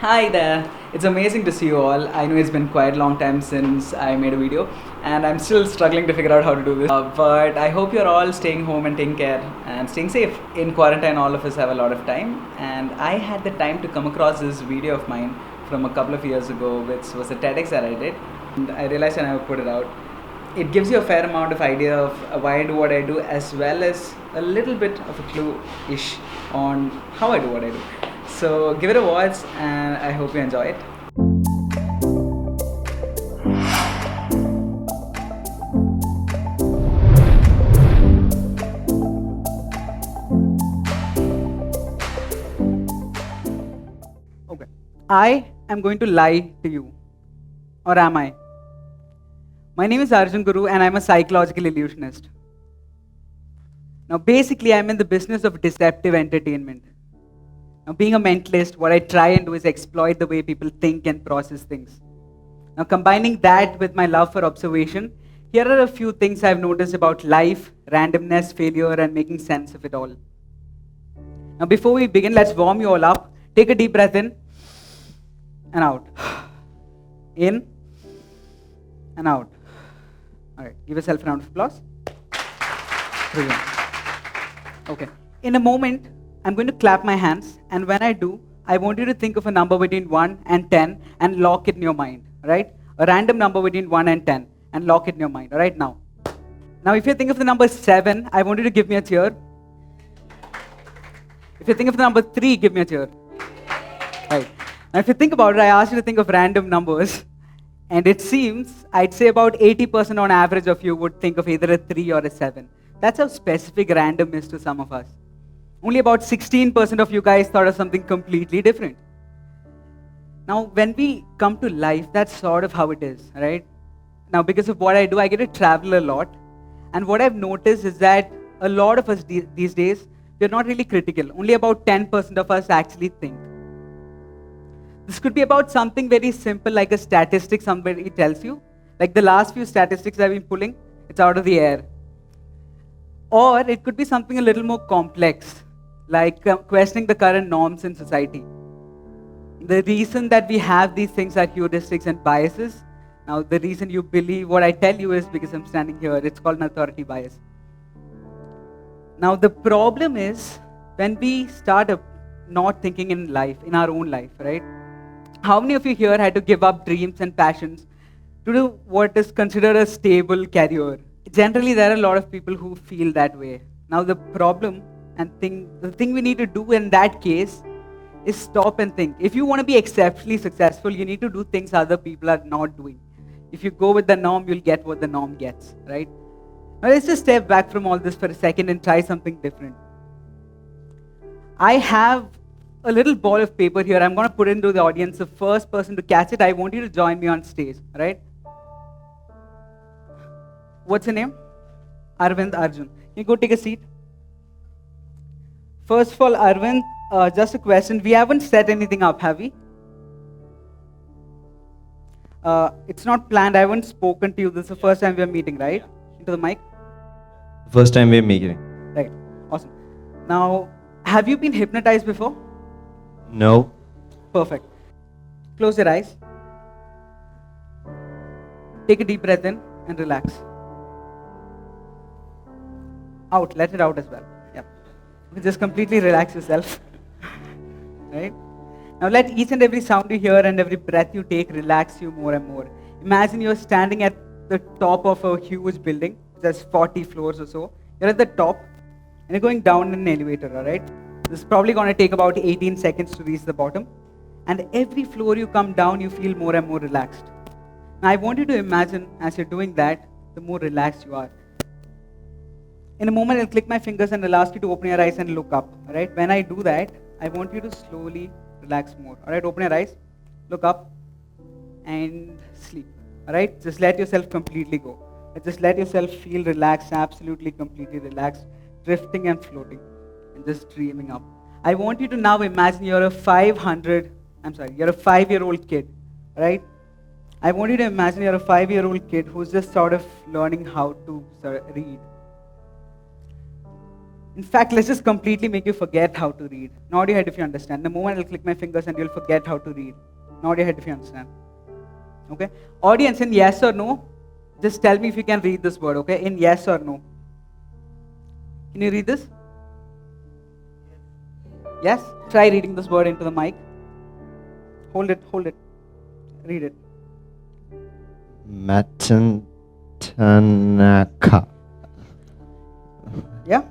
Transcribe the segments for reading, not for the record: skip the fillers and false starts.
Hi there. It's amazing to see you all. I know it's been quite a long time since I made a video and I'm still struggling to figure out how to do this. But I hope you're all staying home and taking care and staying safe. In quarantine, all of us have a lot of time, and I had the time to come across this video of mine from a couple of years ago, which was a TEDx that I did. And I realized I never put it out. It gives you a fair amount of idea of why I do what I do, as well as a little bit of a clue-ish on how I do what I do. So give it a watch and I hope you enjoy it. Okay. I am going to lie to you. Or am I? My name is Arjun Guru and I'm a psychological illusionist. Now basically I'm in the business of deceptive entertainment. Now, being a mentalist, what I try and do is exploit the way people think and process things. Now, combining that with my love for observation, here are a few things I've noticed about life, randomness, failure, and making sense of it all. Now, before we begin, let's warm you all up. Take a deep breath in and out. In and out. All right, give yourself a round of applause. Brilliant. Okay. In a moment, I'm going to clap my hands, and when I do, I want you to think of a number between 1 and 10 and lock it in your mind, right? A random number between 1 and 10 and lock it in your mind, all right, now. Now, if you think of the number 7, I want you to give me a cheer. If you think of the number 3, give me a cheer. Right. Now, if you think about it, I asked you to think of random numbers, and it seems, I'd say about 80% on average of you would think of either a 3 or a 7. That's how specific random is to some of us. Only about 16% of you guys thought of something completely different. Now, when we come to life, that's sort of how it is, right? Now, because of what I do, I get to travel a lot. And what I've noticed is that a lot of us these days, we're not really critical. Only about 10% of us actually think. This could be about something very simple, like a statistic somebody tells you. Like the last few statistics I've been pulling, it's out of the air. Or it could be something a little more complex, like questioning the current norms in society. The reason that we have these things are heuristics and biases. Now, the reason you believe what I tell you is because I'm standing here. It's called an authority bias. Now, the problem is when we start not thinking in life, in our own life, right? How many of you here had to give up dreams and passions to do what is considered a stable career? Generally, there are a lot of people who feel that way. Now, the problem and the thing we need to do in that case is stop and think. If you want to be exceptionally successful, you need to do things other people are not doing. If you go with the norm, you'll get what the norm gets, right? Now let's just step back from all this for a second and try something different. I have a little ball of paper here. I'm going to put it into the audience. The first person to catch it, I want you to join me on stage, right? What's your name? Arvind Arjun. You go take a seat. First of all, Arvind, just a question. We haven't set anything up, have we? It's not planned. I haven't spoken to you. This is the first time we're meeting, right? Into the mic? First time we're meeting. Right. Awesome. Now, have you been hypnotized before? No. Perfect. Close your eyes. Take a deep breath in and relax. Out. Let it out as well. Yep. Just completely relax yourself. Right? Now let each and every sound you hear and every breath you take relax you more and more. Imagine you're standing at the top of a huge building. There's 40 floors or so. You're at the top and you're going down in an elevator, alright? This is probably going to take about 18 seconds to reach the bottom. And every floor you come down, you feel more and more relaxed. Now I want you to imagine as you're doing that, the more relaxed you are. In a moment, I'll click my fingers and I'll ask you to open your eyes and look up. All right? When I do that, I want you to slowly relax more. All right? Open your eyes, look up, and sleep. All right? Just let yourself completely go. Just let yourself feel relaxed, absolutely, completely relaxed, drifting and floating, and just dreaming up. I want you to now imagine you're a 5-year-old kid. All right? I want you to imagine you're a 5-year-old kid who's just sort of learning how to read. In fact, let's just completely make you forget how to read. Nod your head if you understand. The moment I'll click my fingers and you'll forget how to read. Nod your head if you understand. Okay? Audience, in yes or no, just tell me if you can read this word, okay? In yes or no. Can you read this? Yes? Try reading this word into the mic. Hold it. Read it. Matanaka. Yeah?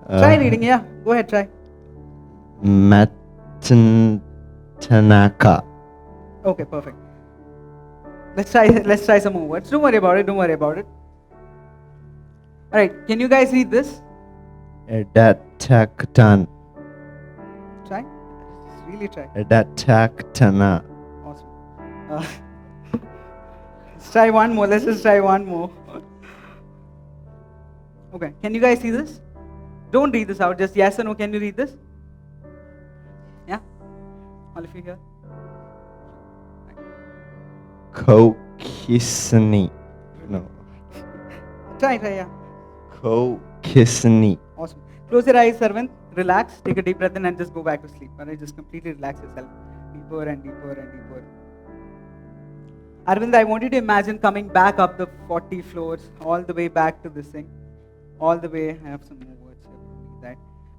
Try reading, yeah. Go ahead, try. Matanaka. Okay, perfect. Let's try some more words. Don't worry about it. Alright, can you guys read this? Edataktan. Try. Really try. Edataktana. Awesome. Let's try one more. Let's just try one more. Okay, can you guys see this? Don't read this out. Just yes or no. Can you read this? Yeah? All of you here? Kokisni. No. Try, yeah. Kokisni. Awesome. Close your eyes, Arvind. Relax. Take a deep breath in and just go back to sleep. Alright, just completely relax yourself. Deeper and deeper and deeper. Arvind, I want you to imagine coming back up the 40 floors, all the way back to this thing. All the way, I have some more words here, that.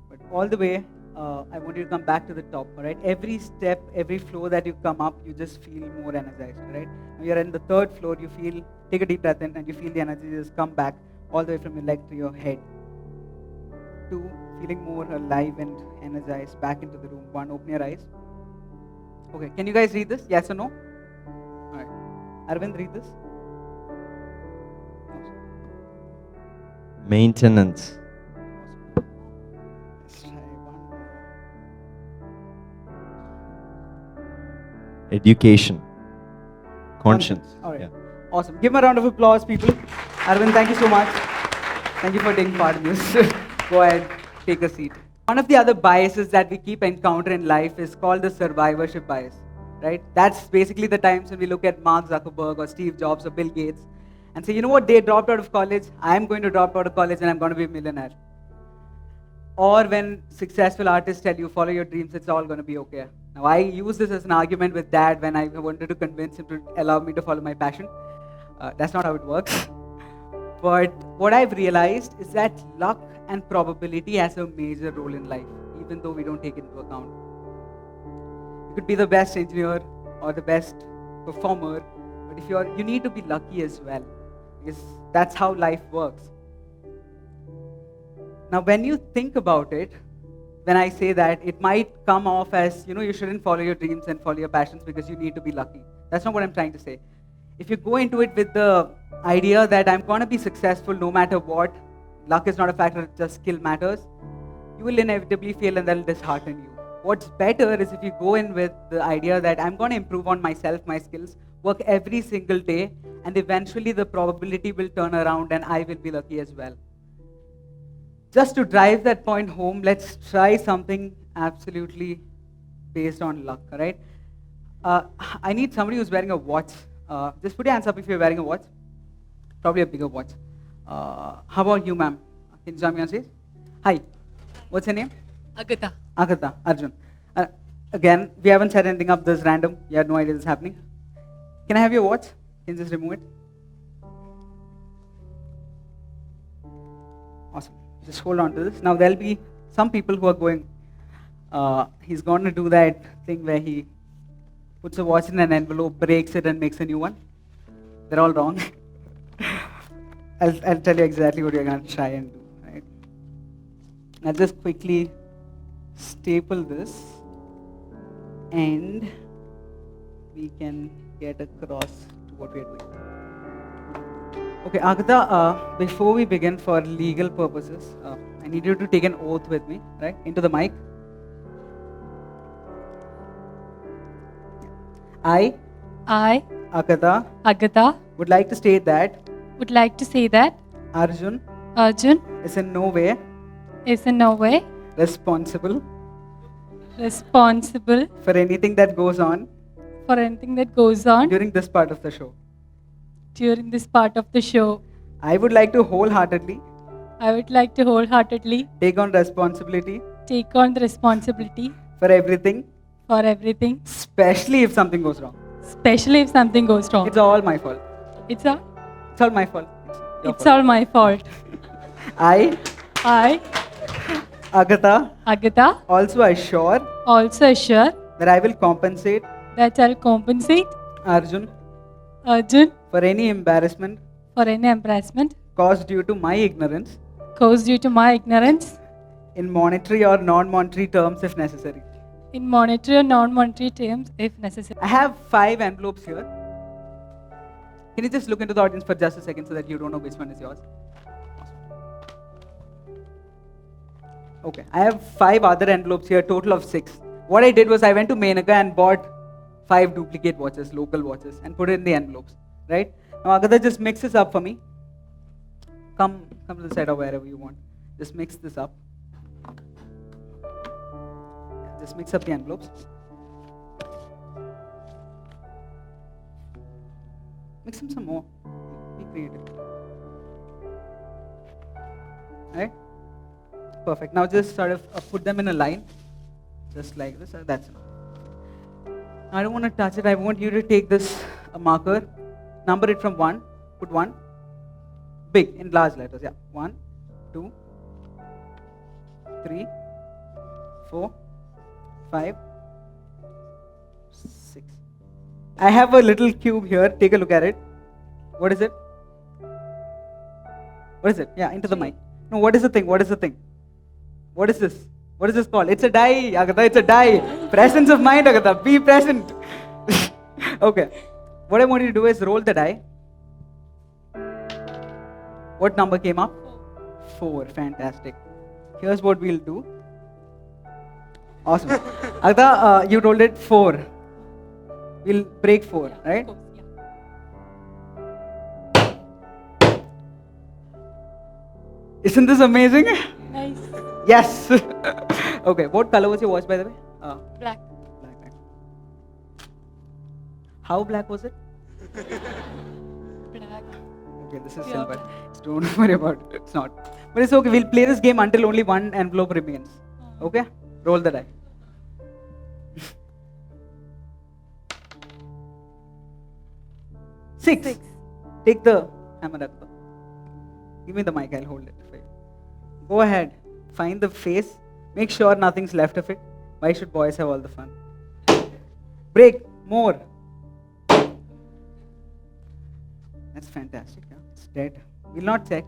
But all the way, I want you to come back to the top, alright? Every step, every floor that you come up, you just feel more energized, alright? When you're in the third floor, you feel, take a deep breath in and you feel the energy just come back all the way from your leg to your head. 2, feeling more alive and energized back into the room. 1, open your eyes. Okay, can you guys read this? Yes or no? Alright. Arvind, read this. Maintenance. Let's try one more. Education. Conscience. Alright. Yeah. Awesome. Give him a round of applause, people. Arvind, thank you so much. Thank you for taking part in this. Go ahead, take a seat. One of the other biases that we keep encountering in life is called the survivorship bias, right? That's basically the times when we look at Mark Zuckerberg or Steve Jobs or Bill Gates and say, you know what, they dropped out of college, I'm going to drop out of college and I'm going to be a millionaire. Or when successful artists tell you, follow your dreams, it's all going to be okay. Now, I use this as an argument with Dad when I wanted to convince him to allow me to follow my passion. That's not how it works. But what I've realized is that luck and probability has a major role in life, even though we don't take it into account. You could be the best engineer or the best performer, but if you need to be lucky as well, because that's how life works. Now, when you think about it, when I say that, it might come off as, you shouldn't follow your dreams and follow your passions because you need to be lucky. That's not what I'm trying to say. If you go into it with the idea that I'm going to be successful no matter what, luck is not a factor, just skill matters, you will inevitably fail and that will dishearten you. What's better is if you go in with the idea that I'm going to improve on myself, my skills, work every single day, and eventually the probability will turn around and I will be lucky as well. Just to drive that point home, let's try something absolutely based on luck, all right? I need somebody who's wearing a watch. Just put your hands up if you're wearing a watch. Probably a bigger watch. How about you, ma'am? Can you join me on stage? Hi. What's your name? Agatha. Agatha, Arjun. Again, we haven't set anything up this random. You had no idea this is happening. Can I have your watch? Can you just remove it? Awesome. Just hold on to this. Now, there'll be some people who are going, he's going to do that thing where he puts a watch in an envelope, breaks it, and makes a new one. They're all wrong. I'll tell you exactly what you're going to try and do. Right? I'll just quickly staple this, and we can get across to what we're doing. Okay, Agatha, before we begin, for legal purposes, I need you to take an oath with me, right? Into the mic. I, Agatha, would like to state that Arjun is in no way responsible for anything that goes on during this part of the show. I would like to wholeheartedly I would like to wholeheartedly take on responsibility take on the responsibility for everything, for everything, especially if something goes wrong. especially if something goes wrong. It's all my fault. It's all, It's all my fault. Your it's fault. all my fault. I, I, Agatha, Agatha, also assure also assure that I will compensate that I'll compensate Arjun Arjun for any embarrassment for any embarrassment caused due to my ignorance caused due to my ignorance in monetary or non-monetary terms if necessary. in monetary or non-monetary terms if necessary. I have 5 envelopes here. Can you just look into the audience for just a second so that you don't know which one is yours? Okay, I have 5 other envelopes here, total of 6. What I did was I went to Menaka and bought 5 duplicate watches, local watches, and put it in the envelopes, right? Now Agatha, just mix this up for me. Come to the side or wherever you want. Just mix this up. Just mix up the envelopes. Mix them some more. Be creative. Alright? Perfect. Now just sort of put them in a line. Just like this. That's enough. I don't want to touch it. I want you to take this marker, number it from 1. Put 1. Big, in large letters. Yeah. 1, 2, 3, 4, 5, 6. I have a little cube here. Take a look at it. What is it? What is it? Yeah, into the mic. No, what is the thing? What is the thing? What is this? What is this called? It's a die, Agatha. It's a die. Presence of mind, Agatha. Be present. Okay. What I want you to do is roll the die. What number came up? 4. Fantastic. Here's what we'll do. Awesome. Agatha, you rolled it 4. We'll break 4, right? Of course, yeah. Isn't this amazing? Nice. Yes. Okay. What color was your watch, by the way? Black. Black. How black was it? Black. Okay, this is Yeah. silver. Don't worry about it. It's not. But it's okay. We'll play this game until only one envelope remains. Okay? Roll the die. Six. Take the hammer, Agatha. Give me the mic. I'll hold it for you. Go ahead. Find the face. Make sure nothing's left of it. Why should boys have all the fun? Break. More. That's fantastic. Yeah? It's dead. We'll not check.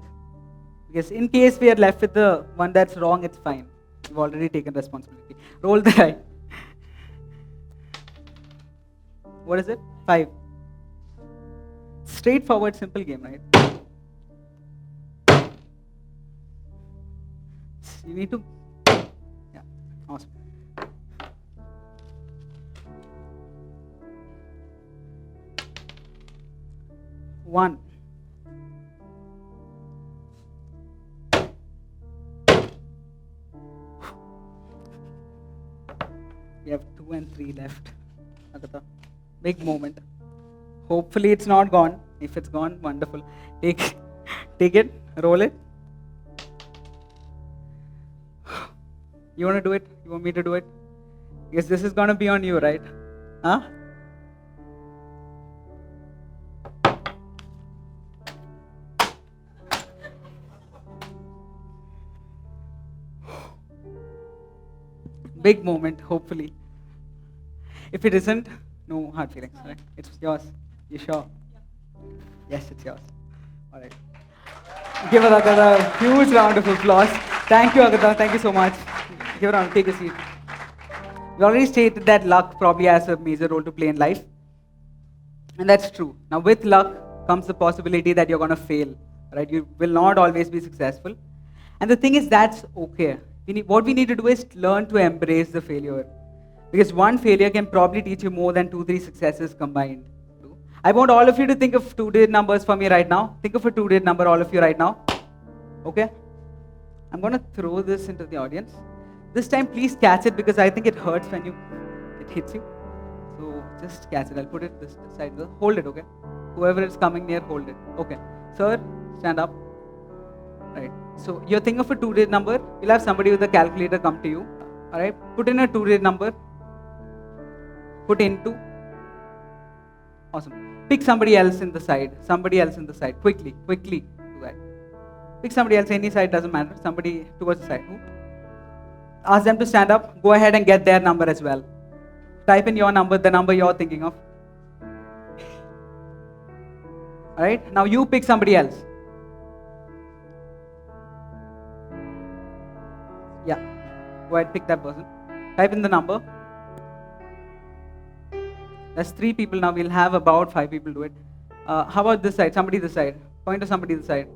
Because in case we are left with the one that's wrong, it's fine. We've already taken responsibility. Roll the die. What is it? 5. Straightforward, simple game, right? You need to... Yeah, awesome. One. We have 2 and 3 left. Agatha, big moment. Hopefully it's not gone. If it's gone, wonderful. Take it, roll it. You want to do it? You want me to do it? Because this is going to be on you, right? Huh? Big moment, hopefully. If it isn't, no hard feelings, right? It's yours. You sure? Yes, it's yours. All right. Give Agatha a huge round of applause. Thank you, Agatha. Thank you so much. Give a round. Take a seat. We already stated that luck probably has a major role to play in life. And that's true. Now, with luck comes the possibility that you're going to fail, right? You will not always be successful. And the thing is, that's okay. What we need to do is learn to embrace the failure. Because one failure can probably teach you more than 2-3 successes combined. I want all of you to think of 2-digit numbers for me right now. Think of a 2-digit number, all of you right now. Okay? I'm going to throw this into the audience. This time, please catch it because I think it hurts when it hits you. So just catch it. I'll put it this side. Hold it, okay? Whoever is coming near, hold it. Okay. Sir, stand up. Right. So you're thinking of a two-digit number. You'll have somebody with a calculator come to you. All right. Put in a two-digit number. Put into. Awesome. Pick somebody else in the side. Somebody else in the side. Quickly do that. Pick somebody else. Any side doesn't matter. Somebody towards the side. Who? Ask them to stand up. Go ahead and get their number as well. Type in your number, the number you're thinking of. All right. Now you pick somebody else. Yeah. Go ahead, pick that person. Type in the number. That's 3 people now. We'll have about 5 people do it. How about this side? Somebody this side. Point to somebody this side.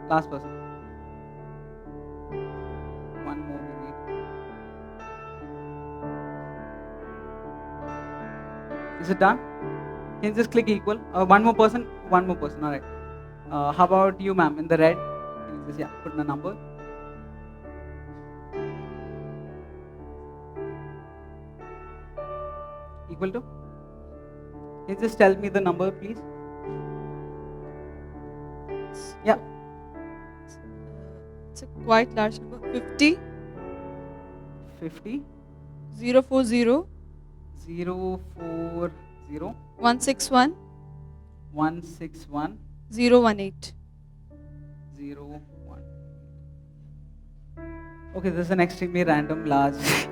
Last person. One more we need. Is it done? Can you just click equal? One more person. All right. How about you, ma'am, in the red? Can you just put in a number. Equal to? Can you just tell me the number, please? Yeah. It's a quite large number. 50 50 040 040 161 161 018. 01. Okay, this is an extremely random large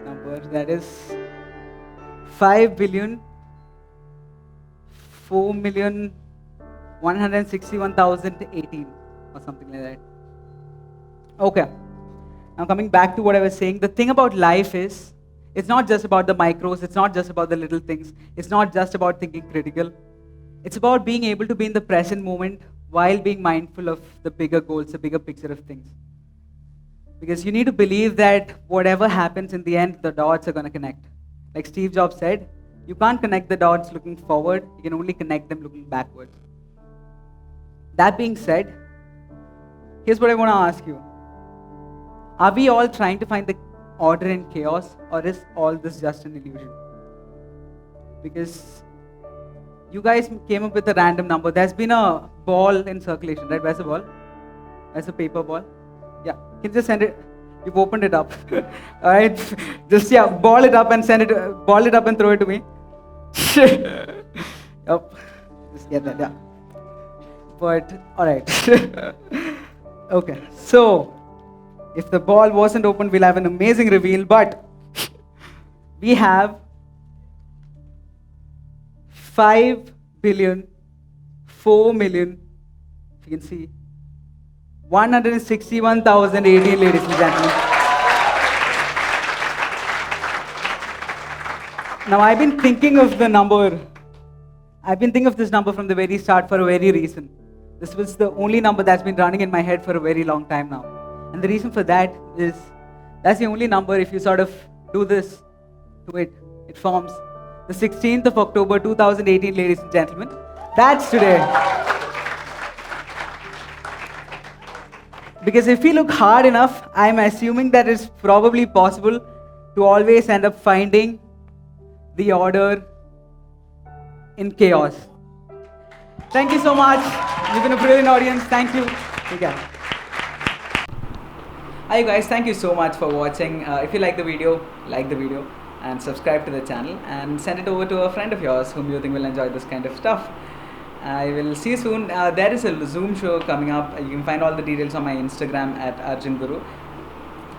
number. That is 5,004,161,018 or something like that. Okay. Now coming back to what I was saying, the thing about life is, it's not just about the micros, it's not just about the little things, it's not just about thinking critical. It's about being able to be in the present moment while being mindful of the bigger goals, the bigger picture of things. Because you need to believe that whatever happens in the end, the dots are going to connect. Like Steve Jobs said, you can't connect the dots looking forward, you can only connect them looking backwards. That being said, here's what I want to ask you. Are we all trying to find the order in chaos, or is all this just an illusion? Because you guys came up with a random number. There's been a ball in circulation, right? Where's the ball? Where's the paper ball? Yeah, can you just send it? You've opened it up. All right, just ball it up and send it. Ball it up and throw it to me. Yep, just get that. Yeah, but all right. Okay, so if the ball wasn't open, we'll have an amazing reveal. But we have 5,004,000,000, if you can see, 161,018, ladies and gentlemen. Now I've been thinking of the number. I've been thinking of this number from the very start for a very reason. This was the only number that's been running in my head for a very long time now. And the reason for that is, that's the only number, if you sort of do this to it, it forms the 16th of October 2018, ladies and gentlemen. That's today. Because if we look hard enough, I'm assuming that it's probably possible to always end up finding the order in chaos. Thank you so much. You've been a brilliant audience. Thank you. Take care. Hi guys, thank you so much for watching. If you like the video and subscribe to the channel and send it over to a friend of yours whom you think will enjoy this kind of stuff. I will see you soon. There is a Zoom show coming up. You can find all the details on my Instagram at Arjun Guru.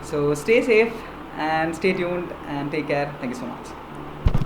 So stay safe and stay tuned and take care. Thank you so much.